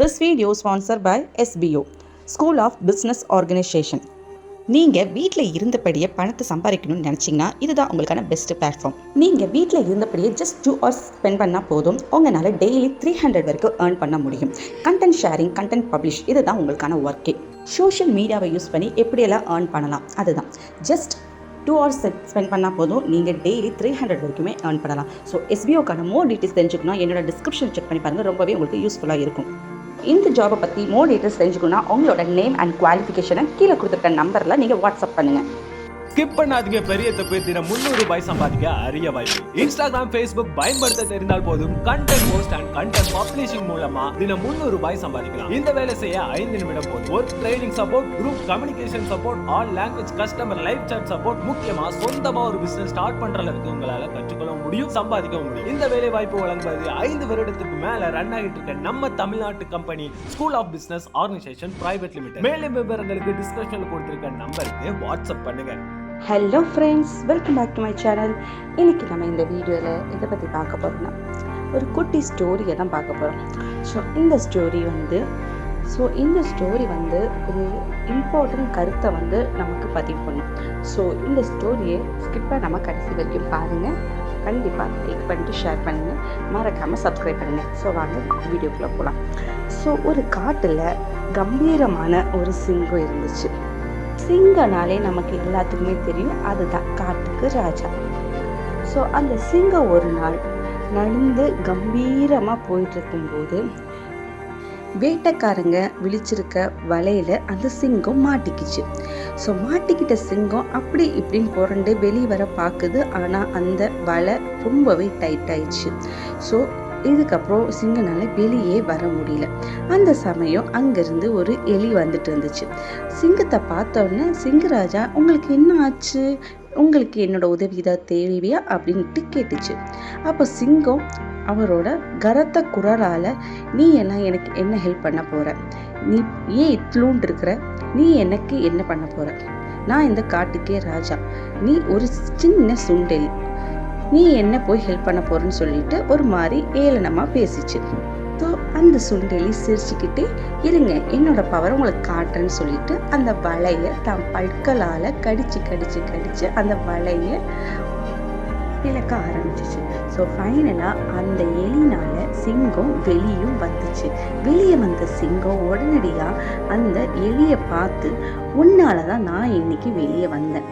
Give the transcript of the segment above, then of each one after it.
This video sponsored by SBO, School of Business Organization. நீங்கள் வீட்டில் இருந்தபடியே பணத்தை சம்பாதிக்கணும்னு நினச்சிங்கன்னா இதுதான் உங்களுக்கான பெஸ்ட் பிளாட்ஃபார்ம். நீங்கள் வீட்டில் இருந்தபடியே ஜஸ்ட் 2 hours ஸ்பெண்ட் பண்ணால் போதும், உங்களால் டெய்லி 300 வரைக்கும் ஏர்ன் பண்ண முடியும். கண்டென்ட் ஷேரிங், கண்டென்ட் பப்ளிஷ், இதுதான் உங்களுக்கான ஒர்க்கே. சோஷியல் மீடியாவை யூஸ் பண்ணி எப்படியெல்லாம் ஏர்ன் பண்ணலாம், அதுதான். ஜஸ்ட் 2 hours ஸ்பெண்ட் பண்ணால் போதும், நீங்கள் டெய்லி 300 வரைக்குமே ஏர்ன் பண்ணலாம். ஸோ SBOக்கான மோர் டீட்டெயில்ஸ் தெரிஞ்சுக்கணும், என்னோட டிஸ்கிரிப்ஷன் செக் பண்ணி பாருங்கள், ரொம்பவே உங்களுக்கு யூஸ்ஃபுல்லாக இருக்கும். இந்த ஜாபை பற்றி மோர் டீட்டெயில்ஸ் தெரிஞ்சுக்கணும்னா உங்களோட நேம் அண்ட் குவாலிஃபிகேஷனை கீழே கொடுத்துருக்க நம்பரில் நீங்கள் வாட்ஸ்அப் பண்ணுங்கள். ஸ்கிப் பண்ணாதீங்க, பெரிய தப்பு. தினம் 300 ரூபாய் சம்பாதிக்க அரிய வாய்ப்பு. இன்ஸ்டாகிராம், ஃபேஸ்புக் பயன்படுத்த தெரிந்தால் போதும், content post and content publishing மூலமா தினம் 300 ரூபாய் சம்பாதிக்கலாம். இந்த வேலை செய்ய 5 நிமிடம் போதும். Work training support, group communication support, all language customer live chat support, முக்கியமா சொந்தமா ஒரு பிசினஸ் ஸ்டார்ட் பண்ற அளவுக்கு உங்களால கற்றுக்கொள்ள முடியும், சம்பாதிக்க முடியும். இந்த வேலை வாய்ப்பு வழங்குவது 5 வருடத்துக்கு மேல ரன் ஆகிட்டு இருக்க நம்ம தமிழ்நாட்டு company school of business organisation private limited. மேலும் விவரங்களுக்கு டிஸ்கிரிப்ஷன்ல கொடுத்திருக்க நம்பருக்கு வாட்ஸ்அப் பண்ணுங்க. Hello friends, welcome back to my channel. இன்றைக்கி நம்ம இந்த வீடியோவில் இதை பற்றி பார்க்க போகிறோம்னா ஒரு குட்டி ஸ்டோரியை தான் பார்க்க போகிறோம். இந்த ஸ்டோரி வந்து ஒரு இம்பார்ட்டன்ட் கருத்தை வந்து நமக்கு பதிவு பண்ணும். இந்த ஸ்டோரியை ஸ்கிப்பாக நம்ம கடைசி வரைக்கும் பாருங்கள். கண்டிப்பாக லைக் பண்ணிட்டு ஷேர் பண்ணுங்கள், மறக்காமல் சப்ஸ்கிரைப் பண்ணுங்கள். வாங்க வீடியோக்குள்ளே போகலாம். ஒரு காட்டில் கம்பீரமான ஒரு சிங்கம் இருந்துச்சு. சிங்கனாலே நமக்கு எல்லாத்துக்குமே தெரியும், அதுதான் காட்டுக்கு ராஜா. அந்த சிங்கம் ஒரு நாள் நடந்து கம்பீரமாக போயிட்டு இருக்கும்போது வேட்டைக்காரங்க விழிச்சிருக்க வலையில அந்த சிங்கம் மாட்டிக்கிச்சு. மாட்டிக்கிட்ட சிங்கம் அப்படி இப்படின்னு புரண்டு வெளியே வர பார்க்குது. ஆனால் அந்த வலை ரொம்பவே டைட் ஆயிடுச்சு. இதுக்கப்புறம் சிங்கனால வெளியே வர முடியல. அந்த சமயம் அங்கிருந்து ஒரு எலி வந்துட்டு இருந்துச்சு. சிங்கத்தை பார்த்தோன்னே, சிங்கராஜா உங்களுக்கு என்ன ஆச்சு, உங்களுக்கு என்னோட உதவி ஏதாவது தேவையா அப்படின்ட்டு கேட்டுச்சு. அப்போ சிங்கம் அவரோட கரத்த குரலால, நீ எல்லாம் எனக்கு என்ன ஹெல்ப் பண்ண போற, நீ ஏன் இத்லூண்டு இருக்கிற, நீ எனக்கு என்ன பண்ண போற, நான் இந்த காட்டுக்கே ராஜா, நீ ஒரு சின்ன சுண்டெலி, நீ என்ன போய் ஹெல்ப் பண்ண போறன்னு சொல்லிட்டு ஒரு மாதிரி ஏளனமா பேசிச்சு. அந்த சுண்டெலி சிரிச்சுக்கிட்டே, இருங்க என்னோட பவர் உங்களுக்கு காட்டுறேன்னு சொல்லிட்டு அந்த வலைய தம் பற்களால கடிச்சு அந்த வலைய இழக்க ஆரம்பிச்சிச்சு. ஃபைனலா அந்த எலினால சிங்கம் வெளியும் வந்துச்சு. வெளியே வந்த சிங்கம் உடனடியா அந்த எலியை பார்த்து, உன்னாலதான் நான் இன்னைக்கு வெளியே வந்தேன்.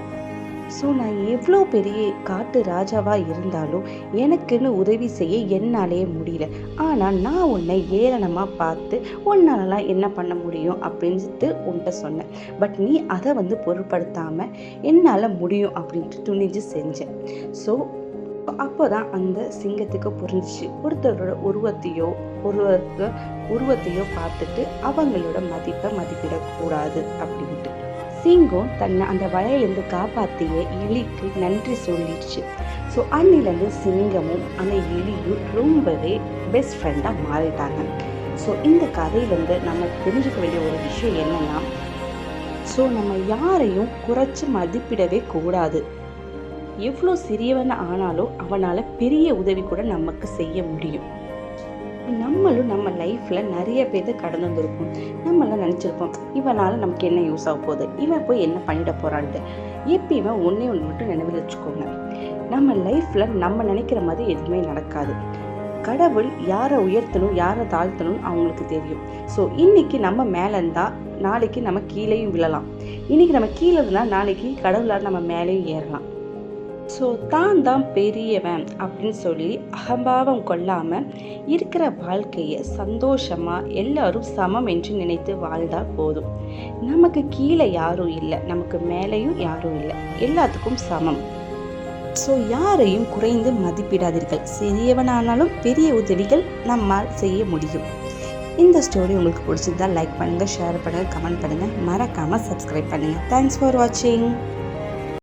நான் எவ்வளோ பெரிய காட்டு ராஜாவாக இருந்தாலும் எனக்குன்னு உதவி செய்ய என்னாலேயே முடியல. ஆனால் நான் உன்னை ஏளனமாக பார்த்து உன்னாலலாம் என்ன பண்ண முடியும் அப்படின்ட்டு உன்கிட்ட சொன்னேன். பட் நீ அதை வந்து பொருட்படுத்தாமல் என்னால் முடியும் அப்படின்ட்டு துணிஞ்சு செஞ்சேன். அப்போ தான் அந்த சிங்கத்துக்கு புரிஞ்சிச்சு, ஒருத்தரோட உருவத்தையோ பார்த்துட்டு அவங்களோட மதிப்பை மதிப்பிடக்கூடாது அப்படின்ட்டு. சிங்கம் தன்னை அந்த வலையிலேருந்து காப்பாற்றிய எலிக்கு நன்றி சொல்லிடுச்சு. அன்னிலேருந்து சிங்கமும் அந்த எலியும் ரொம்பவே பெஸ்ட் ஃப்ரெண்டாக மாறிட்டாங்க. இந்த கதையிலேருந்து நம்ம தெரிஞ்சுக்க வேண்டிய ஒரு விஷயம் என்னன்னா, நம்ம யாரையும் குறைச்சி மதிப்பிடவே கூடாது. எவ்வளோ சிறியவன் ஆனாலும் அவனால் பெரிய உதவி கூட நமக்கு செய்ய முடியும். நம்மளும் நம்ம லைஃப்பில் நிறைய பேர் கடந்து வந்திருப்போம். நம்மளாம் நினச்சிருப்போம், இவனால் நமக்கு என்ன யூஸ் ஆக போகுது, இவன் போய் என்ன பண்ணிட போகிறான்ட்டு. எப்பயுமே ஒன்று மட்டும் நினைவில் வச்சுக்கோங்க, நம்ம லைஃப்பில் நம்ம நினைக்கிற மாதிரி எதுவுமே நடக்காது. கடவுள் யாரை உயர்த்தணும் யாரை தாழ்த்தணும்னு அவங்களுக்கு தெரியும். இன்னைக்கு நம்ம மேலே இருந்தால் நாளைக்கு நம்ம கீழேயும் விழலாம். இன்னைக்கு நம்ம கீழே இருந்தால் நாளைக்கு கடவுளால் நம்ம மேலேயும் ஏறலாம். தான் பெரியவன் அப்படின்னு சொல்லி அகம்பாவம் கொள்ளாமல் இருக்கிற வாழ்க்கையை சந்தோஷமாக எல்லாரும் சமம் என்று நினைத்து வாழ்ந்தால் போதும். நமக்கு கீழே யாரும் இல்லை, நமக்கு மேலேயும் யாரும் இல்லை, எல்லாத்துக்கும் சமம். யாரையும் குறைந்து மதிப்பிடாதீர்கள். சிறியவனானாலும் பெரிய உதவிகள் நம்மால் செய்ய முடியும். இந்த ஸ்டோரி உங்களுக்கு பிடிச்சிருந்தா லைக் பண்ணுங்கள், ஷேர் பண்ணுங்கள், கமெண்ட் பண்ணுங்கள், மறக்காமல் சப்ஸ்கிரைப் பண்ணுங்கள். தேங்க்ஸ் ஃபார் வாட்சிங்.